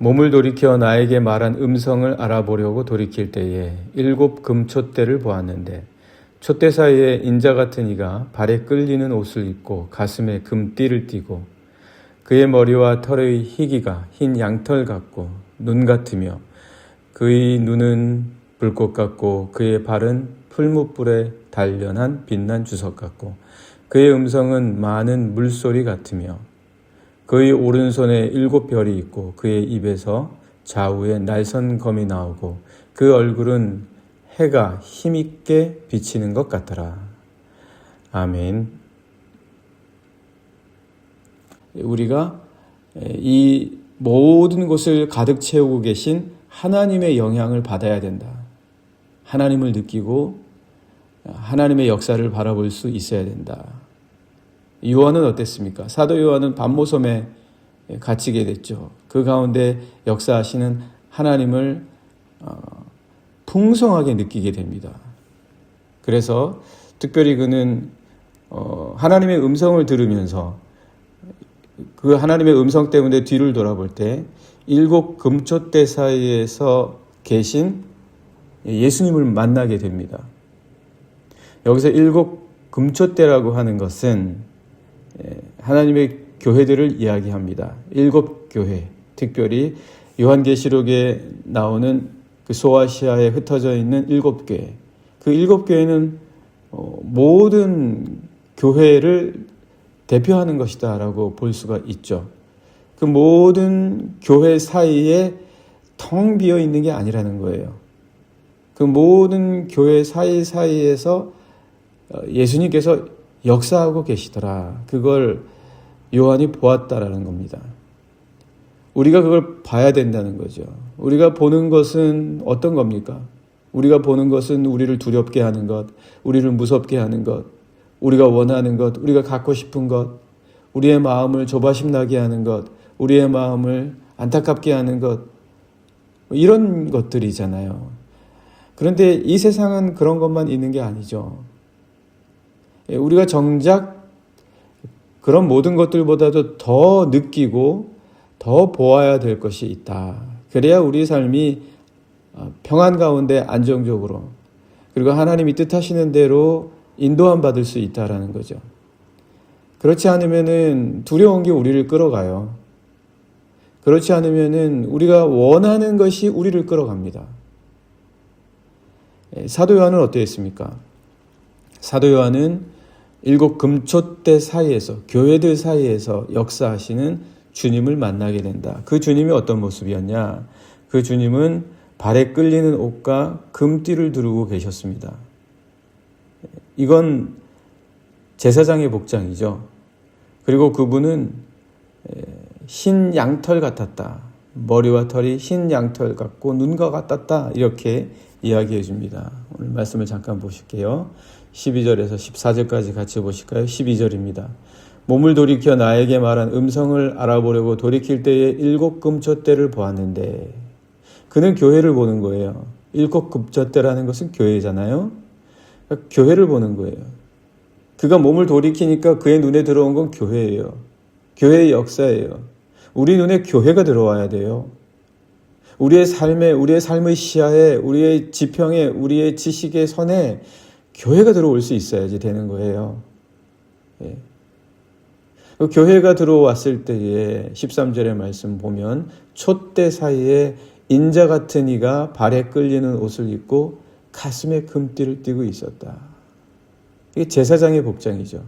몸을 돌이켜 나에게 말한 음성을 알아보려고 돌이킬 때에 7 금촛대를 보았는데 촛대 사이에 인자 같은 이가 발에 끌리는 옷을 입고 가슴에 금띠를 띠고 그의 머리와 털의 희기가 흰 양털 같고 눈 같으며 그의 눈은 불꽃 같고 그의 발은 풀무불에 단련한 빛난 주석 같고 그의 음성은 많은 물소리 같으며 그의 오른손에 7 별이 있고 그의 입에서 좌우에 날선 검이 나오고 그 얼굴은 해가 힘있게 비치는 것 같더라. 아멘. 우리가 이 모든 곳을 가득 채우고 계신 하나님의 영향을 받아야 된다. 하나님을 느끼고 하나님의 역사를 바라볼 수 있어야 된다. 요한은 어땠습니까? 사도 요한은 반모섬에 갇히게 됐죠. 그 가운데 역사하시는 하나님을 풍성하게 느끼게 됩니다. 그래서 특별히 그는 하나님의 음성을 들으면서 그 하나님의 음성 때문에 뒤를 돌아볼 때 7 금촛대 사이에서 계신 예수님을 만나게 됩니다. 여기서 7 금촛대라고 하는 것은 하나님의 교회들을 이야기합니다. 7 교회, 특별히 요한계시록에 나오는 그 소아시아에 흩어져 있는 7 교회. 그 7 교회는 모든 교회를 대표하는 것이다 라고 볼 수가 있죠. 그 모든 교회 사이에 텅 비어 있는 게 아니라는 거예요. 그 모든 교회 사이에서 예수님께서 역사하고 계시더라. 그걸 요한이 보았다라는 겁니다. 우리가 그걸 봐야 된다는 거죠. 우리가 보는 것은 어떤 겁니까? 우리가 보는 것은 우리를 두렵게 하는 것, 우리를 무섭게 하는 것, 우리가 원하는 것, 우리가 갖고 싶은 것, 우리의 마음을 조바심 나게 하는 것, 우리의 마음을 안타깝게 하는 것, 이런 것들이잖아요. 그런데 이 세상은 그런 것만 있는 게 아니죠. 우리가 정작 그런 모든 것들보다도 더 느끼고 더 보아야 될 것이 있다. 그래야 우리 삶이 평안 가운데 안정적으로 그리고 하나님이 뜻하시는 대로 인도함 받을 수 있다라는 거죠. 그렇지 않으면은 두려운 게 우리를 끌어가요. 그렇지 않으면은 우리가 원하는 것이 우리를 끌어갑니다. 사도 요한은 어떠했습니까? 사도 요한은 7 금촛대 사이에서, 교회들 사이에서 역사하시는 주님을 만나게 된다. 그 주님이 어떤 모습이었냐? 그 주님은 발에 끌리는 옷과 금띠를 두르고 계셨습니다. 이건 제사장의 복장이죠. 그리고 그분은 흰 양털 같았다. 머리와 털이 흰 양털 같고 눈과 같았다. 이렇게 이야기해 줍니다. 오늘 말씀을 잠깐 보실게요. 12절에서 14절까지 같이 보실까요? 12절입니다. 몸을 돌이켜 나에게 말한 음성을 알아보려고 돌이킬 때에 7 금촛대를 보았는데 그는 교회를 보는 거예요. 7 금촛대라는 것은 교회잖아요. 그러니까 교회를 보는 거예요. 그가 몸을 돌이키니까 그의 눈에 들어온 건 교회예요. 교회의 역사예요. 우리 눈에 교회가 들어와야 돼요. 우리의 삶의 시야에, 우리의 지평에, 우리의 지식의 선에 교회가 들어올 수 있어야지 되는 거예요. 예. 그 교회가 들어왔을 때에 13절의 말씀 보면 촛대 사이에 인자 같은 이가 발에 끌리는 옷을 입고 가슴에 금띠를 띠고 있었다. 이게 제사장의 복장이죠.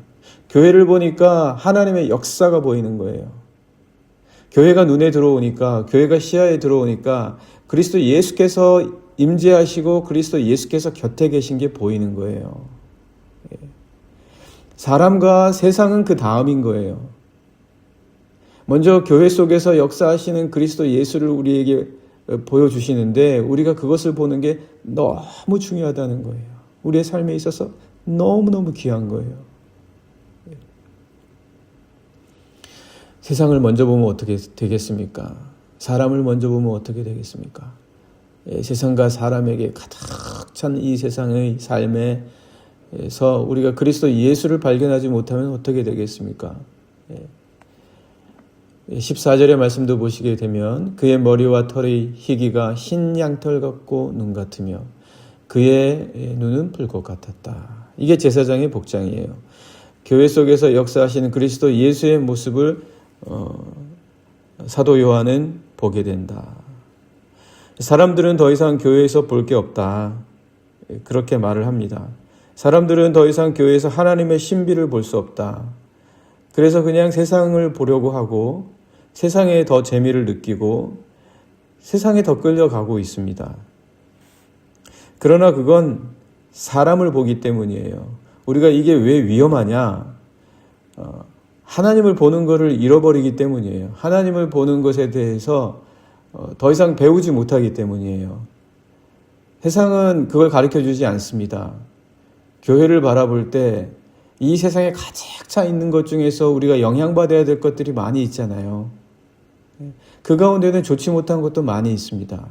교회를 보니까 하나님의 역사가 보이는 거예요. 교회가 눈에 들어오니까, 교회가 시야에 들어오니까 그리스도 예수께서 임재하시고 그리스도 예수께서 곁에 계신 게 보이는 거예요. 사람과 세상은 그 다음인 거예요. 먼저 교회 속에서 역사하시는 그리스도 예수를 우리에게 보여주시는데 우리가 그것을 보는 게 너무 중요하다는 거예요. 우리의 삶에 있어서 너무너무 귀한 거예요. 세상을 먼저 보면 어떻게 되겠습니까? 사람을 먼저 보면 어떻게 되겠습니까? 세상과 사람에게 가득 찬 이 세상의 삶에서 우리가 그리스도 예수를 발견하지 못하면 어떻게 되겠습니까? 14절의 말씀도 보시게 되면 그의 머리와 털의 희기가 흰 양털 같고 눈 같으며 그의 눈은 불꽃 같았다. 이게 제사장의 복장이에요. 교회 속에서 역사하시는 그리스도 예수의 모습을 사도 요한은 보게 된다. 사람들은 더 이상 교회에서 볼 게 없다. 그렇게 말을 합니다. 사람들은 더 이상 교회에서 하나님의 신비를 볼 수 없다. 그래서 그냥 세상을 보려고 하고 세상에 더 재미를 느끼고 세상에 더 끌려가고 있습니다. 그러나 그건 사람을 보기 때문이에요. 우리가 이게 왜 위험하냐? 하나님을 보는 것을 잃어버리기 때문이에요. 하나님을 보는 것에 대해서 더 이상 배우지 못하기 때문이에요. 세상은 그걸 가르쳐주지 않습니다. 교회를 바라볼 때 이 세상에 가득 차 있는 것 중에서 우리가 영향받아야 될 것들이 많이 있잖아요. 그 가운데는 좋지 못한 것도 많이 있습니다.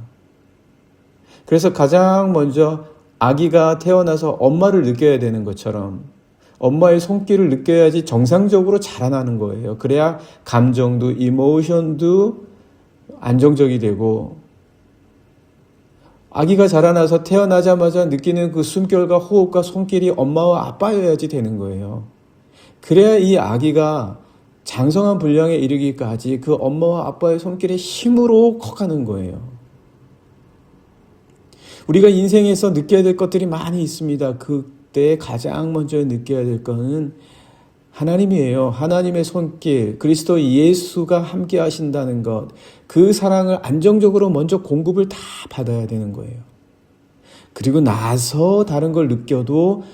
그래서 가장 먼저 아기가 태어나서 엄마를 느껴야 되는 것처럼 엄마의 손길을 느껴야지 정상적으로 자라나는 거예요. 그래야 감정도 이모션도 안정적이 되고 아기가 자라나서 태어나자마자 느끼는 그 숨결과 호흡과 손길이 엄마와 아빠여야지 되는 거예요. 그래야 이 아기가 장성한 분량에 이르기까지 그 엄마와 아빠의 손길의 힘으로 커가는 거예요. 우리가 인생에서 느껴야 될 것들이 많이 있습니다. 그때 가장 먼저 느껴야 될 것은 하나님이에요. 하나님의 손길, 그리스도 예수가 함께 하신다는 것, 그 사랑을 안정적으로 먼저 공급을 다 받아야 되는 거예요. 그리고 나서 다른 걸 느껴도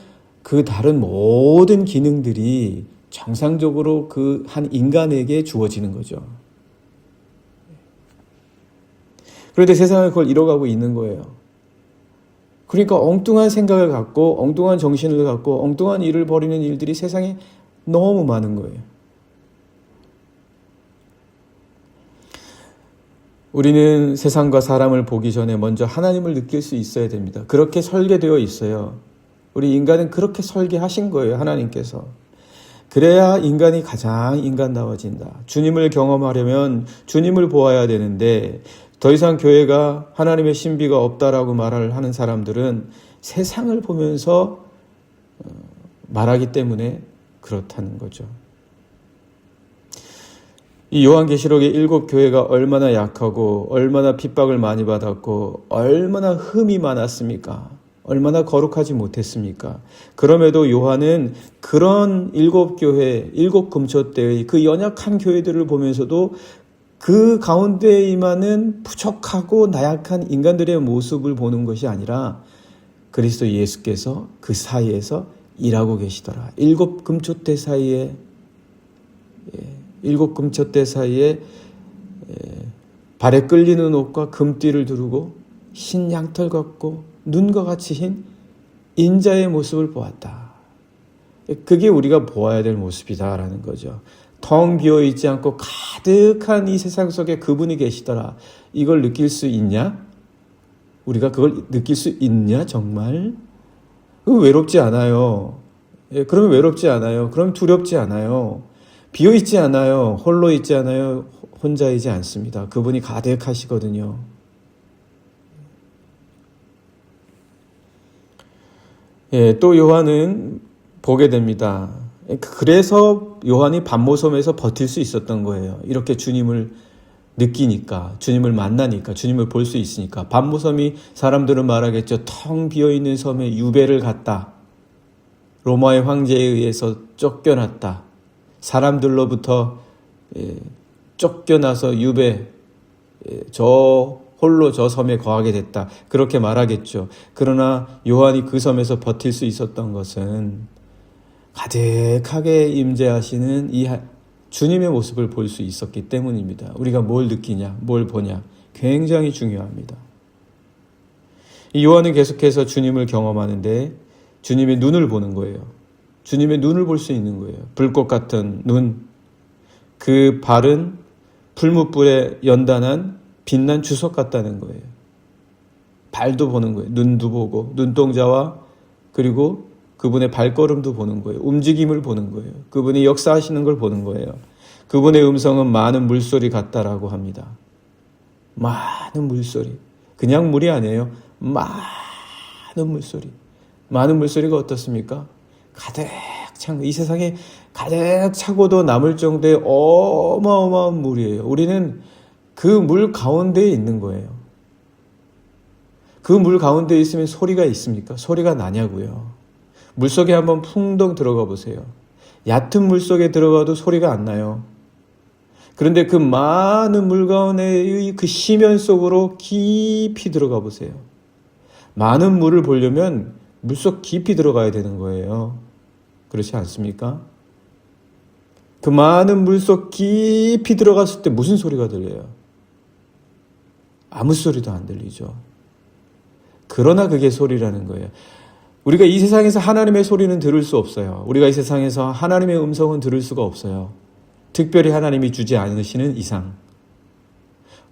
그 다른 모든 기능들이 정상적으로 그 한 인간에게 주어지는 거죠. 그런데 세상은 그걸 잃어가고 있는 거예요. 그러니까 엉뚱한 생각을 갖고 엉뚱한 정신을 갖고 엉뚱한 일을 벌이는 일들이 세상에 너무 많은 거예요. 우리는 세상과 사람을 보기 전에 먼저 하나님을 느낄 수 있어야 됩니다. 그렇게 설계되어 있어요. 우리 인간은 그렇게 설계하신 거예요. 하나님께서. 그래야 인간이 가장 인간다워진다. 주님을 경험하려면 주님을 보아야 되는데 더 이상 교회가 하나님의 신비가 없다라고 말을 하는 사람들은 세상을 보면서 말하기 때문에 그렇다는 거죠. 이 요한계시록의 7 교회가 얼마나 약하고 얼마나 핍박을 많이 받았고 얼마나 흠이 많았습니까? 얼마나 거룩하지 못했습니까? 그럼에도 요한은 그런 7 교회, 7 금초대의 그 연약한 교회들을 보면서도 그 가운데 임하는 부족하고 나약한 인간들의 모습을 보는 것이 아니라 그리스도 예수께서 그 사이에서 일하고 계시더라. 7 금초대 사이에 7 금초대 사이에 발에 끌리는 옷과 금띠를 두르고 흰 양털 같고 눈과 같이 흰 인자의 모습을 보았다. 그게 우리가 보아야 될 모습이다라는 거죠. 텅 비어있지 않고 가득한 이 세상 속에 그분이 계시더라. 이걸 느낄 수 있냐? 우리가 그걸 느낄 수 있냐 정말? 외롭지 않아요. 그러면 외롭지 않아요. 그럼 두렵지 않아요. 비어있지 않아요. 홀로 있지 않아요. 혼자이지 않습니다. 그분이 가득하시거든요. 또 요한은 보게 됩니다. 그래서 요한이 밤모섬에서 버틸 수 있었던 거예요. 이렇게 주님을 느끼니까, 주님을 만나니까, 주님을 볼 수 있으니까. 밤모섬이 사람들은 말하겠죠. 텅 비어있는 섬에 유배를 갔다. 로마의 황제에 의해서 쫓겨났다. 사람들로부터 쫓겨나서 유배, 홀로 저 섬에 거하게 됐다. 그렇게 말하겠죠. 그러나 요한이 그 섬에서 버틸 수 있었던 것은 가득하게 임재하시는 이 주님의 모습을 볼 수 있었기 때문입니다. 우리가 뭘 느끼냐, 뭘 보냐 굉장히 중요합니다. 이 요한은 계속해서 주님을 경험하는데 주님의 눈을 보는 거예요. 주님의 눈을 볼 수 있는 거예요. 불꽃 같은 눈. 그 발은 풀무불에 연단한 빛난 주석 같다는 거예요. 발도 보는 거예요. 눈도 보고 눈동자와 그리고 그분의 발걸음도 보는 거예요. 움직임을 보는 거예요. 그분이 역사하시는 걸 보는 거예요. 그분의 음성은 많은 물소리 같다라고 합니다. 많은 물소리. 그냥 물이 아니에요. 많은 물소리. 많은 물소리가 어떻습니까? 가득 찬, 이 세상에 가득 차고도 남을 정도의 어마어마한 물이에요. 우리는 그 물 가운데에 있는 거예요. 그 물 가운데에 있으면 소리가 있습니까? 소리가 나냐고요. 물속에 한번 풍덩 들어가 보세요. 얕은 물속에 들어가도 소리가 안 나요. 그런데 그 많은 물 가운데의 그 심연 속으로 깊이 들어가 보세요. 많은 물을 보려면 물속 깊이 들어가야 되는 거예요. 그렇지 않습니까? 그 많은 물속 깊이 들어갔을 때 무슨 소리가 들려요? 아무 소리도 안 들리죠. 그러나 그게 소리라는 거예요. 우리가 이 세상에서 하나님의 소리는 들을 수 없어요. 우리가 이 세상에서 하나님의 음성은 들을 수가 없어요. 특별히 하나님이 주지 않으시는 이상.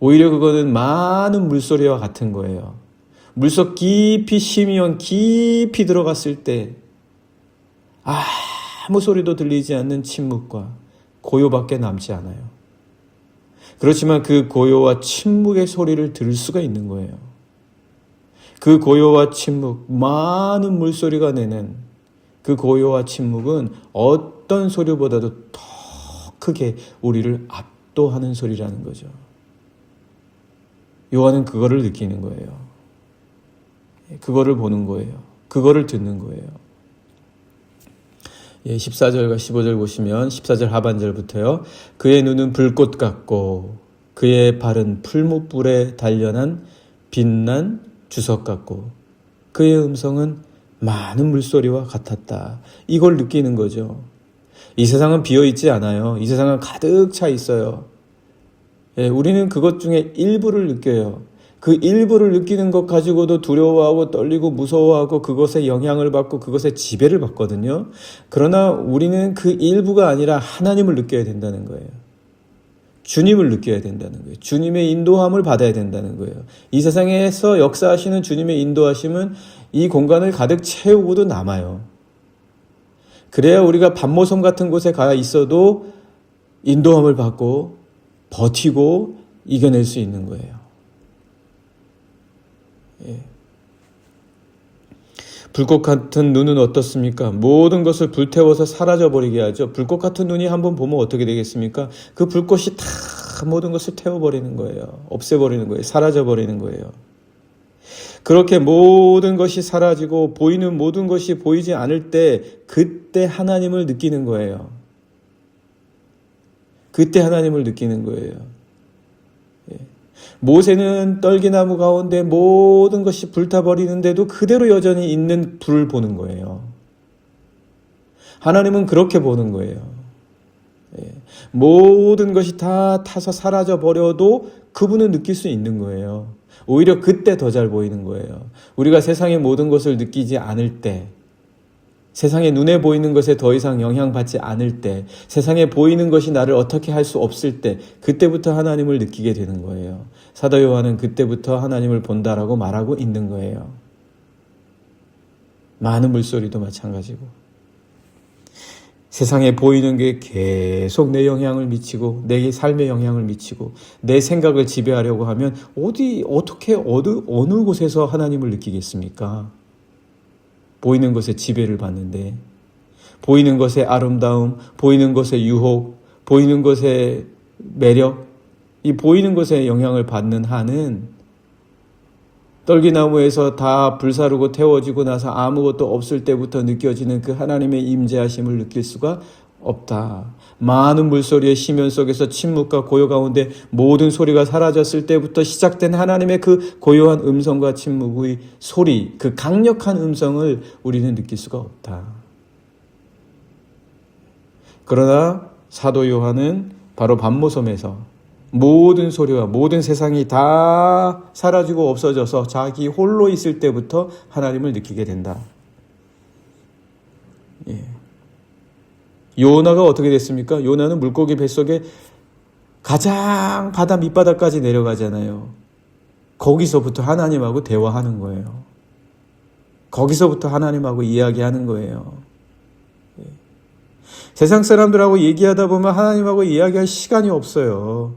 오히려 그거는 많은 물소리와 같은 거예요. 물속 깊이 심연 깊이 들어갔을 때 아무 소리도 들리지 않는 침묵과 고요밖에 남지 않아요. 그렇지만 그 고요와 침묵의 소리를 들을 수가 있는 거예요. 그 고요와 침묵, 많은 물소리가 내는 그 고요와 침묵은 어떤 소리보다도 더 크게 우리를 압도하는 소리라는 거죠. 요한은 그거를 느끼는 거예요. 그거를 보는 거예요. 그거를 듣는 거예요. 14절과 15절 보시면 14절 하반절부터요. 그의 눈은 불꽃 같고 그의 발은 풀무불에 단련한 빛난 주석 같고 그의 음성은 많은 물소리와 같았다. 이걸 느끼는 거죠. 이 세상은 비어있지 않아요. 이 세상은 가득 차 있어요. 우리는 그것 중에 일부를 느껴요. 그 일부를 느끼는 것 가지고도 두려워하고 떨리고 무서워하고 그것에 영향을 받고 그것에 지배를 받거든요. 그러나 우리는 그 일부가 아니라 하나님을 느껴야 된다는 거예요. 주님을 느껴야 된다는 거예요. 주님의 인도함을 받아야 된다는 거예요. 이 세상에서 역사하시는 주님의 인도하심은 이 공간을 가득 채우고도 남아요. 그래야 우리가 반모섬 같은 곳에 가 있어도 인도함을 받고 버티고 이겨낼 수 있는 거예요. 불꽃 같은 눈은 어떻습니까? 모든 것을 불태워서 사라져버리게 하죠. 불꽃 같은 눈이 한번 보면 어떻게 되겠습니까? 그 불꽃이 다 모든 것을 태워버리는 거예요. 없애버리는 거예요. 사라져버리는 거예요. 그렇게 모든 것이 사라지고 보이는 모든 것이 보이지 않을 때 그때 하나님을 느끼는 거예요. 그때 하나님을 느끼는 거예요. 모세는 떨기나무 가운데 모든 것이 불타버리는데도 그대로 여전히 있는 불을 보는 거예요. 하나님은 그렇게 보는 거예요. 모든 것이 다 타서 사라져 버려도 그분은 느낄 수 있는 거예요. 오히려 그때 더 잘 보이는 거예요. 우리가 세상의 모든 것을 느끼지 않을 때, 세상에 눈에 보이는 것에 더 이상 영향받지 않을 때, 세상에 보이는 것이 나를 어떻게 할 수 없을 때, 그때부터 하나님을 느끼게 되는 거예요. 사도 요한은 그때부터 하나님을 본다라고 말하고 있는 거예요. 많은 물소리도 마찬가지고. 세상에 보이는 게 계속 내 영향을 미치고 내 삶에 영향을 미치고 내 생각을 지배하려고 하면 어떻게 어느 곳에서 하나님을 느끼겠습니까? 보이는 것에 지배를 받는데, 보이는 것의 아름다움, 보이는 것의 유혹, 보이는 것의 매력, 이 보이는 것에 영향을 받는 한은 떨기나무에서 다 불사르고 태워지고 나서 아무것도 없을 때부터 느껴지는 그 하나님의 임재하심을 느낄 수가 없다. 많은 물소리의 심연 속에서 침묵과 고요 가운데 모든 소리가 사라졌을 때부터 시작된 하나님의 그 고요한 음성과 침묵의 소리, 그 강력한 음성을 우리는 느낄 수가 없다. 그러나 사도 요한은 바로 반모섬에서 모든 소리와 모든 세상이 다 사라지고 없어져서 자기 홀로 있을 때부터 하나님을 느끼게 된다. 요나가 어떻게 됐습니까? 요나는 물고기 뱃속에 가장 바다 밑바닥까지 내려가잖아요. 거기서부터 하나님하고 대화하는 거예요. 거기서부터 하나님하고 이야기하는 거예요. 세상 사람들하고 얘기하다 보면 하나님하고 이야기할 시간이 없어요.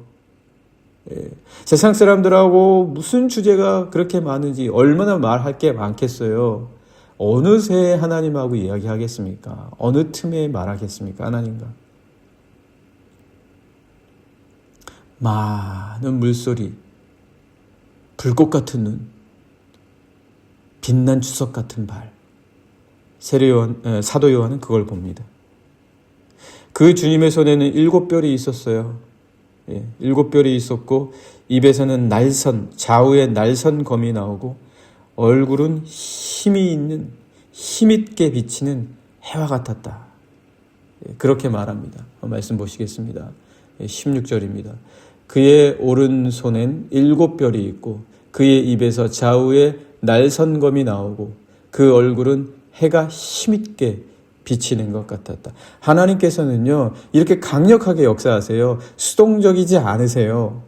세상 사람들하고 무슨 주제가 그렇게 많은지 얼마나 말할 게 많겠어요. 어느새 하나님하고 이야기하겠습니까? 어느 틈에 말하겠습니까? 하나님과. 많은 물소리, 불꽃 같은 눈, 빛난 주석 같은 발. 사도 요한은 그걸 봅니다. 그 주님의 손에는 7 별이 있었어요. 7별이 있었고 입에서는 날선, 좌우에 날선 검이 나오고 얼굴은 힘있게 비치는 해와 같았다. 그렇게 말합니다. 말씀 보시겠습니다. 16절입니다. 그의 오른손엔 7별이 있고 그의 입에서 좌우에 날선 검이 나오고 그 얼굴은 해가 힘있게 비치는 것 같았다. 하나님께서는요, 이렇게 강력하게 역사하세요. 수동적이지 않으세요.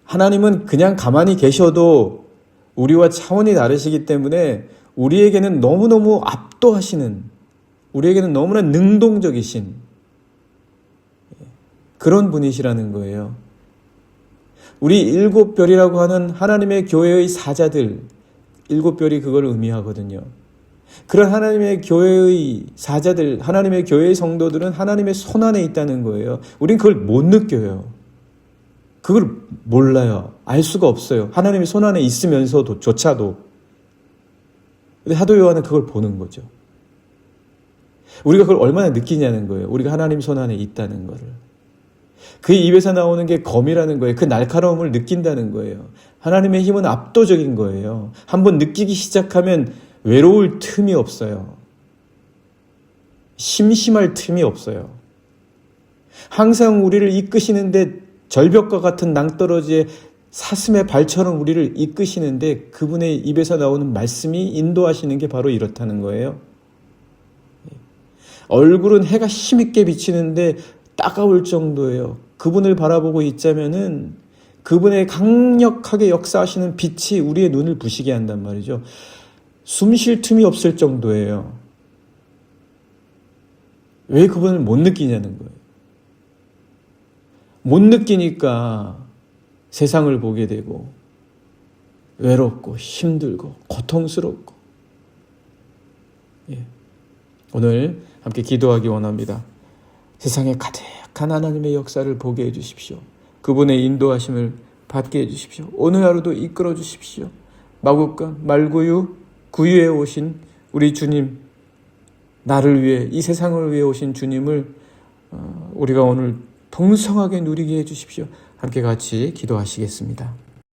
하나님은 그냥 가만히 계셔도 우리와 차원이 다르시기 때문에 우리에게는 너무너무 압도하시는, 우리에게는 너무나 능동적이신 그런 분이시라는 거예요. 우리 7별이라고 하는 하나님의 교회의 사자들, 7별이 그걸 의미하거든요. 그런 하나님의 교회의 사자들, 하나님의 교회의 성도들은 하나님의 손안에 있다는 거예요. 우린 그걸 못 느껴요. 그걸 몰라요. 알 수가 없어요. 하나님의 손안에 있으면서조차도. 근데 사도 요한은 그걸 보는 거죠. 우리가 그걸 얼마나 느끼냐는 거예요. 우리가 하나님 손안에 있다는 거를. 그 입에서 나오는 게 검이라는 거예요. 그 날카로움을 느낀다는 거예요. 하나님의 힘은 압도적인 거예요. 한번 느끼기 시작하면 외로울 틈이 없어요. 심심할 틈이 없어요. 항상 우리를 이끄시는데 절벽과 같은 낭떠러지의 사슴의 발처럼 우리를 이끄시는데 그분의 입에서 나오는 말씀이 인도하시는 게 바로 이렇다는 거예요. 얼굴은 해가 힘있게 비치는데 따가울 정도예요. 그분을 바라보고 있자면은 그분의 강력하게 역사하시는 빛이 우리의 눈을 부시게 한단 말이죠. 숨 쉴 틈이 없을 정도예요. 왜 그분을 못 느끼냐는 거예요. 못 느끼니까 세상을 보게 되고 외롭고 힘들고 고통스럽고. 오늘 함께 기도하기 원합니다. 세상에 가득한 하나님의 역사를 보게 해주십시오. 그분의 인도하심을 받게 해주십시오. 오늘 하루도 이끌어 주십시오. 마국간 말구유 구유에 오신 우리 주님, 나를 위해, 이 세상을 위해 오신 주님을 우리가 오늘 풍성하게 누리게 해주십시오. 함께 같이 기도하시겠습니다.